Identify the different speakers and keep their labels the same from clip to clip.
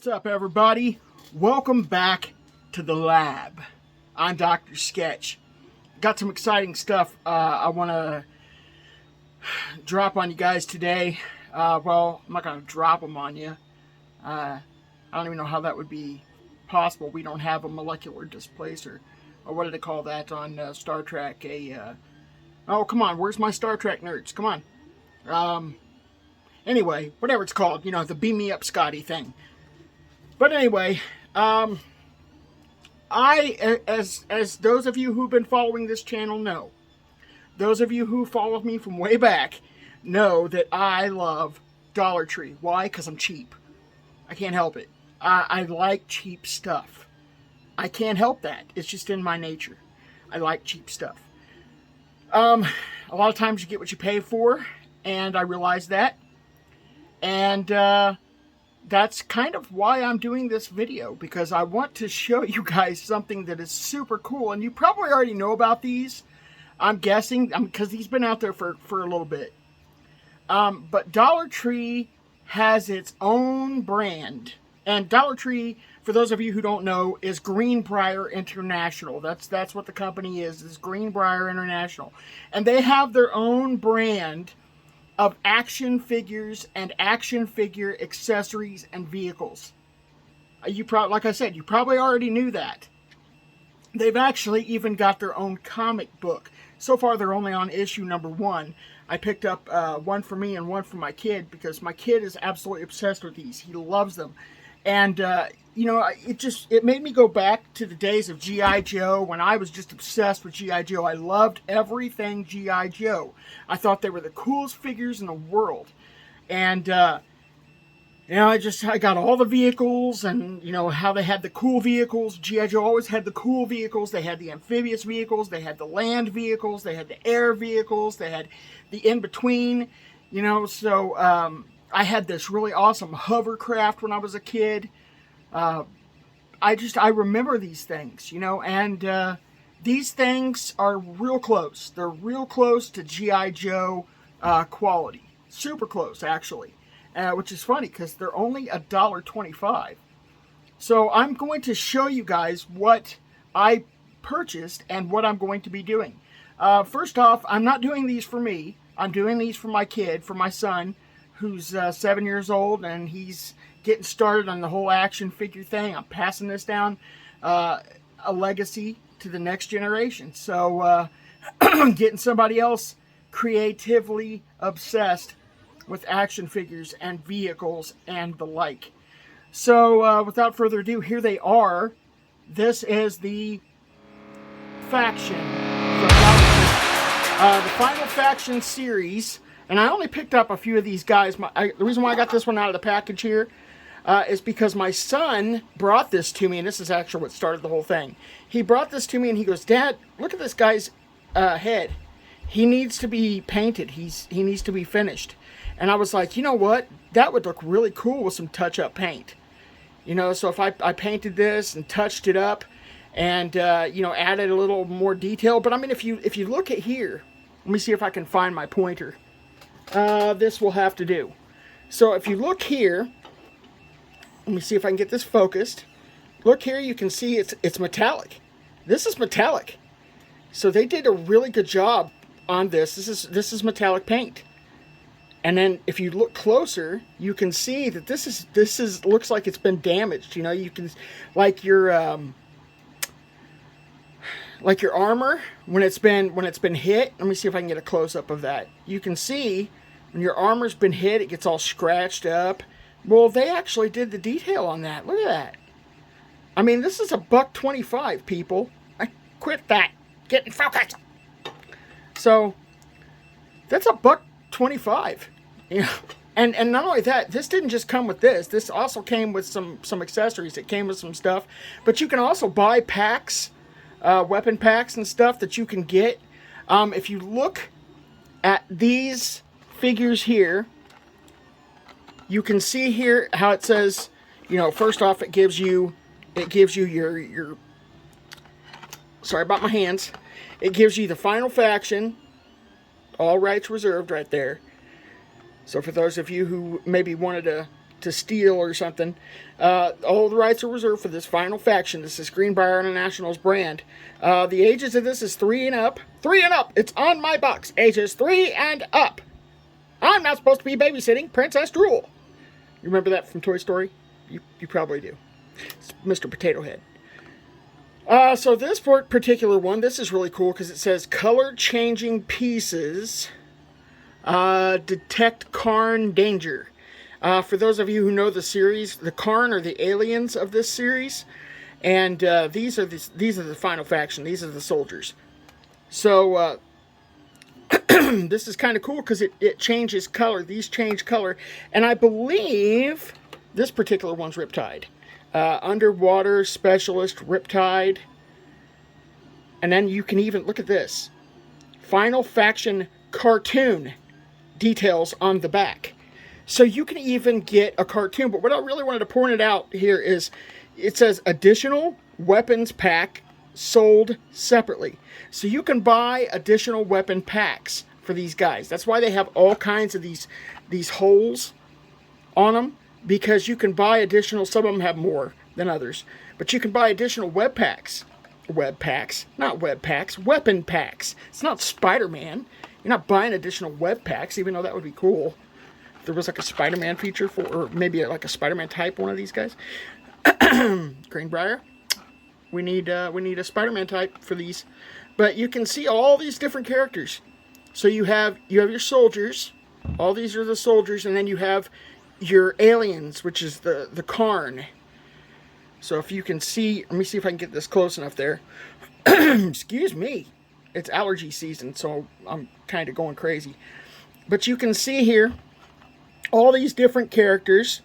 Speaker 1: What's up, everybody? Welcome back to the lab. I'm Dr. Sketch. Got some exciting stuff I want to drop on you guys today. Well, I'm not going to drop them on you. I don't even know how that would be possible. We don't have a molecular displacer. Or what do they call that on Star Trek? Oh, come on. Where's my Star Trek nerds? Come on. Anyway, whatever it's called. You know, the beam me up Scotty thing. But anyway, as those of you who've been following this channel know, those of you who follow me from way back know that I love Dollar Tree. Why? Because I'm cheap. I can't help it. I like cheap stuff. I can't help that. It's just in my nature. I like cheap stuff. A lot of times you get what you pay for, and I realize that. And that's kind of why I'm doing this video, because I want to show you guys something that is super cool. And you probably already know about these, I'm guessing, because these been out there for a little bit. But Dollar Tree has its own brand. And Dollar Tree, for those of you who don't know, is Greenbrier International. That's what the company is Greenbrier International. And they have their own brand of action figures and action figure accessories and vehicles. Like I said, you probably already knew that. They've actually even got their own comic book. So far, they're only on issue number 1. I picked up one for me and one for my kid, because my kid is absolutely obsessed with these. He loves them. And, you know, it made me go back to the days of G.I. Joe, when I was just obsessed with G.I. Joe. I loved everything G.I. Joe. I thought they were the coolest figures in the world. And, you know, I got all the vehicles, and, you know, how they had the cool vehicles. G.I. Joe always had the cool vehicles. They had the amphibious vehicles. They had the land vehicles. They had the air vehicles. They had the in-between, you know, so, I had this really awesome hovercraft when I was a kid. I remember these things, you know, and these things are real close. They're real close to G.I. Joe quality. Super close, actually. Which is funny, because they're only $1.25. So I'm going to show you guys what I purchased and what I'm going to be doing. First off, I'm not doing these for me. I'm doing these for my kid, for my son, who's 7 years old, and he's getting started on the whole action figure thing. I'm passing this down, a legacy to the next generation. So, getting somebody else creatively obsessed with action figures and vehicles and the like. So, without further ado, here they are. This is the Faction from the Final Faction series. And I only picked up a few of these guys. The reason why I got this one out of the package here is because my son brought this to me, and this is actually what started the whole thing. He brought this to me, and he goes, "Dad, look at this guy's head. He needs to be painted. He needs to be finished." And I was like, you know what? That would look really cool with some touch-up paint. You know, so if I painted this and touched it up and, you know, added a little more detail. But, I mean, if you look at here, let me see if I can find my pointer. This will have to do. So if you look here, let me see if I can get this focused. Look here, you can see it's metallic. This is metallic. So they did a really good job on this. This is metallic paint. And then if you look closer, you can see that this looks like it's been damaged. You know, you can, like your armor when it's been hit. Let me see if I can get a close up of that. You can see when your armor's been hit, it gets all scratched up. Well, they actually did the detail on that. Look at that. I mean, this is $1.25, people. I quit that. Get in focus. So that's $1.25. Yeah. And not only that, this didn't just come with this. This also came with some accessories. It came with some stuff. But you can also buy packs, weapon packs and stuff that you can get. If you look at these figures here, you can see here how it says, you know, first off, it gives you your sorry about my hands. It gives you the Final Faction, all rights reserved right there. So for those of you who maybe wanted to to steal or something. All the rights are reserved for this final faction. This is Greenbrier International's brand. The ages of this is 3 and up. 3 and up! It's on my box. Ages 3 and up. I'm not supposed to be babysitting Princess Drool. You remember that from Toy Story? You probably do. It's Mr. Potato Head. So this particular one, this is really cool because it says color changing pieces detect Karn danger. For those of you who know the series, the Karn are the aliens of this series, and these are the final faction. These are the soldiers. So this is kind of cool because it changes color. These change color, and I believe this particular one's Riptide. Underwater Specialist Riptide. And then you can even, look at this. Final Faction cartoon details on the back. So you can even get a cartoon. But what I really wanted to point it out here is, it says additional weapons pack sold separately. So you can buy additional weapon packs for these guys. That's why they have all kinds of these holes on them. Because you can buy additional, some of them have more than others, but you can buy additional weapon packs. It's not Spider-Man. You're not buying additional web packs, even though that would be cool. If there was like a Spider-Man feature for, or maybe like a Spider-Man type one of these guys. Greenbrier, we need a Spider-Man type for these. But you can see all these different characters. So you have your soldiers. All these are the soldiers, and then you have your aliens, which is the Karn. So if you can see, let me see if I can get this close enough there. Excuse me. It's allergy season, so I'm kind of going crazy. But you can see here all these different characters.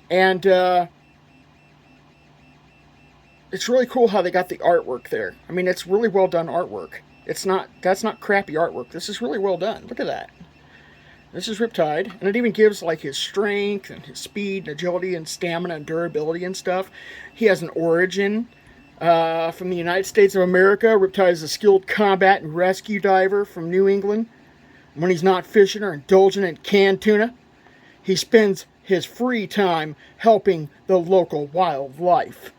Speaker 1: And it's really cool how they got the artwork there. I mean, it's really well done artwork. That's not crappy artwork. This is really well done. Look at that. This is Riptide, and it even gives like his strength and his speed and agility and stamina and durability and stuff. He has an origin from the United States of America. Riptide is a skilled combat and rescue diver from New England. When he's not fishing or indulging in canned tuna, he spends his free time helping the local wildlife.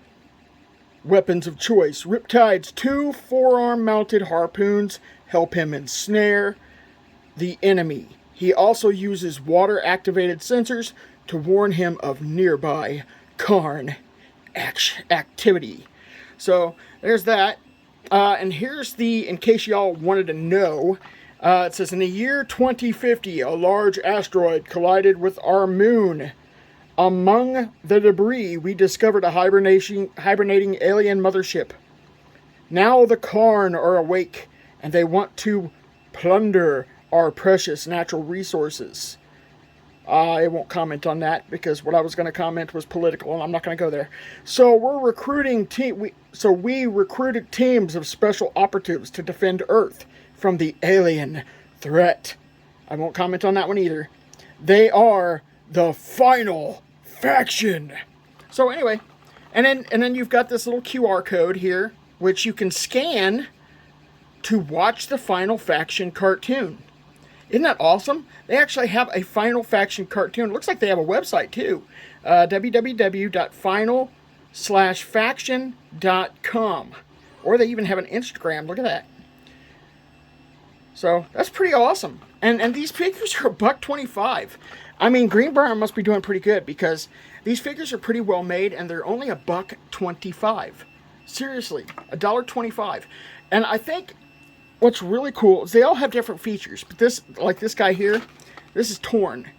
Speaker 1: Weapons of choice. Riptide's 2 forearm-mounted harpoons help him ensnare the enemy. He also uses water-activated sensors to warn him of nearby Karn activity. So, there's that. And here's in case y'all wanted to know, it says, in the year 2050, a large asteroid collided with our moon. Among the debris, we discovered a hibernating alien mothership. Now the Karn are awake, and they want to plunder our precious natural resources. I won't comment on that because what I was going to comment was political, and I'm not going to go there. So we're recruiting we recruited teams of special operatives to defend Earth from the alien threat. I won't comment on that one either. They are the final faction. So anyway, and then you've got this little QR code here, which you can scan to watch the Final Faction cartoon. Isn't that awesome? They actually have a Final Faction cartoon. It looks like they have a website too. www.final/faction.com. Or they even have an Instagram. Look at that. So that's pretty awesome. And these figures are $1.25. I mean, Greenbrier must be doing pretty good because these figures are pretty well made and they're only $1.25. Seriously, $1.25. And I think what's really cool is they all have different features. But this guy here, this is Torn.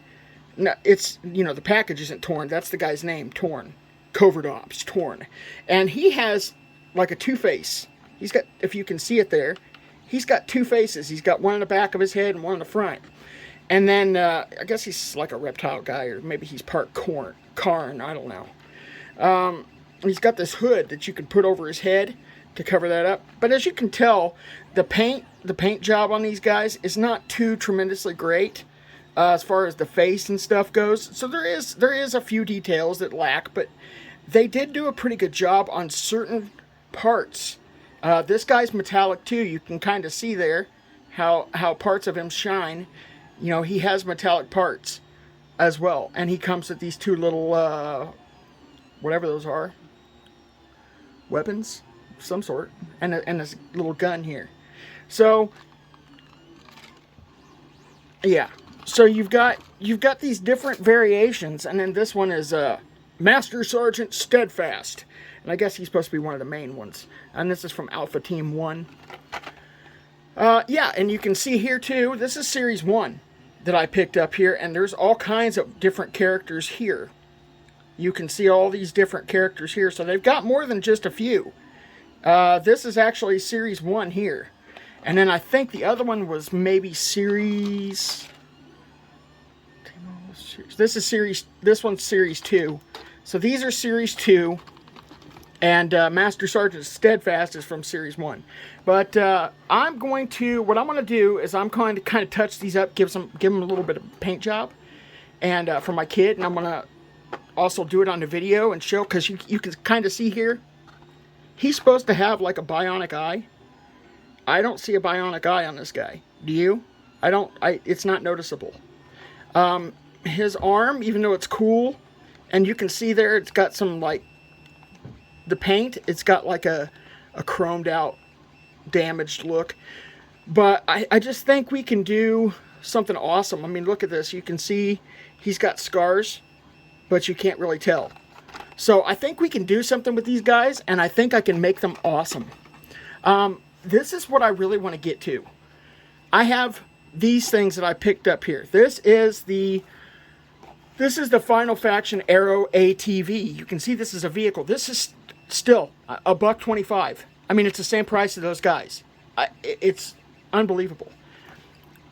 Speaker 1: No, it's, the package isn't Torn. That's the guy's name, Torn. Covert Ops, Torn. And he has like a two-face. He's got, if you can see it there, he's got two faces. He's got one in the back of his head and one in the front. And then, I guess he's like a reptile guy, or maybe he's part Karn, I don't know. He's got this hood that you can put over his head to cover that up. But as you can tell, the paint job on these guys is not too tremendously great as far as the face and stuff goes. So there is a few details that lack, but they did do a pretty good job on certain parts. This guy's metallic too. You can kind of see there how parts of him shine. He has metallic parts. as well. And he comes with these 2 little, whatever those are, weapons of some sort, and this little gun here. So, yeah. So you've got these different variations, and then this one is Master Sergeant Steadfast. And I guess he's supposed to be one of the main ones. And this is from Alpha Team 1. Yeah, and you can see here too, this is Series 1 that I picked up here, and there's all kinds of different characters here. You can see all these different characters here, so they've got more than just a few. This is actually Series 1 here. And then I think the other one was maybe Series... This one's Series 2. So these are Series 2. And Master Sergeant Steadfast is from Series 1. But what I'm going to do is I'm going to kind of touch these up, give them a little bit of paint job, and for my kid, and I'm going to also do it on the video and show, because you can kind of see here, he's supposed to have like a bionic eye. I don't see a bionic eye on this guy. Do you? It's not noticeable. His arm, even though it's cool, and you can see there, it's got some like, the paint, it's got like a chromed out, damaged look. But I just think we can do something awesome. I mean, look at this. You can see he's got scars, but you can't really tell. So I think we can do something with these guys, and I think I can make them awesome. This is what I really want to get to. I have these things that I picked up here. This is the Final Faction Aero ATV. You can see this is a vehicle. This is still $125. I mean, it's the same price as those guys. It's unbelievable.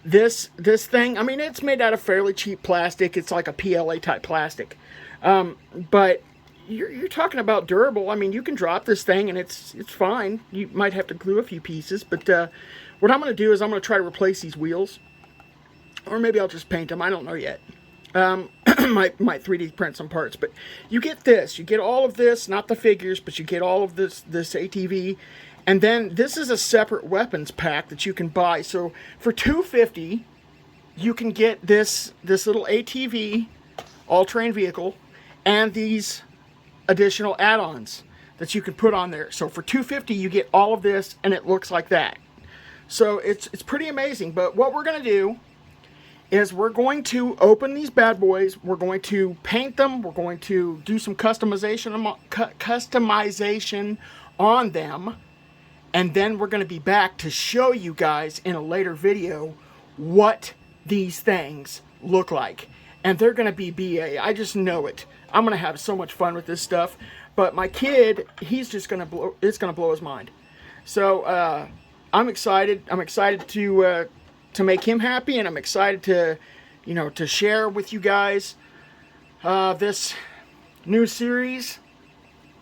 Speaker 1: This thing, I mean, it's made out of fairly cheap plastic. It's like a PLA type plastic. But you're talking about durable. I mean, you can drop this thing and it's fine. You might have to glue a few pieces. But what I'm going to do is I'm going to try to replace these wheels. Or maybe I'll just paint them. I don't know yet. Might 3D print some parts, but you get this. You get all of this, not the figures, but you get all of this ATV, and then this is a separate weapons pack that you can buy. So for $250, you can get this little ATV, all-terrain vehicle, and these additional add-ons that you can put on there. So for $250, you get all of this, and it looks like that. So it's pretty amazing. But what we're gonna do is we're going to open these bad boys, we're going to paint them, we're going to do some customization on them, and then we're going to be back to show you guys in a later video what these things look like. And they're going to be BA. I just know it. I'm going to have so much fun with this stuff. But my kid, he's just going to it's going to blow his mind. So I'm excited. I'm excited to make him happy, and I'm excited to, to share with you guys this new series.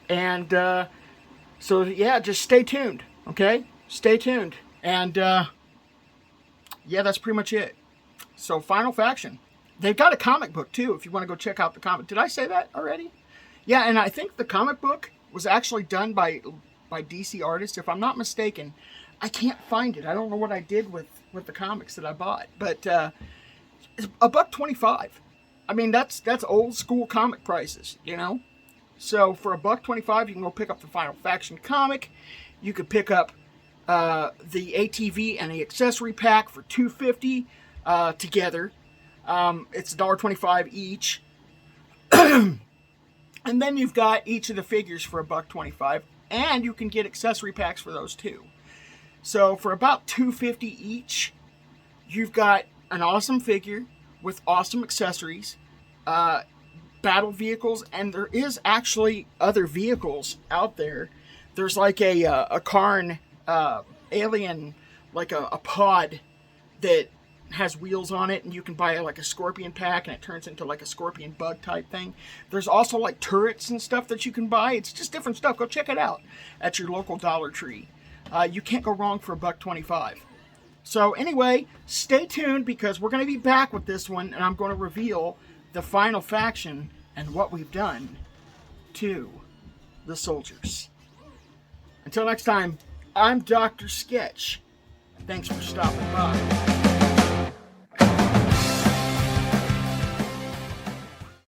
Speaker 1: And so yeah, just stay tuned, okay? Stay tuned. And yeah, that's pretty much it. So Final Faction, they've got a comic book too, if you want to go check out the comic. Did I say that already? Yeah, and I think the comic book was actually done by DC artists, if I'm not mistaken. I can't find it. I don't know what I did with the comics that I bought, but it's $125. I mean, that's old school comic prices, So for $125, you can go pick up the Final Faction comic. You could pick up the ATV and the accessory pack for $250 together. It's $1.25 each, and then you've got each of the figures for $1.25, and you can get accessory packs for those too. So for about $250 each, you've got an awesome figure with awesome accessories, battle vehicles, and there is actually other vehicles out there. There's like a Karn alien, like a pod that has wheels on it, and you can buy like a scorpion pack, and it turns into like a scorpion bug type thing. There's also like turrets and stuff that you can buy. It's just different stuff. Go check it out at your local Dollar Tree. You can't go wrong for $1.25. So anyway, stay tuned, because we're going to be back with this one, and I'm going to reveal the Final Faction and what we've done to the soldiers. Until next time, I'm Dr. Sketch. Thanks for stopping by.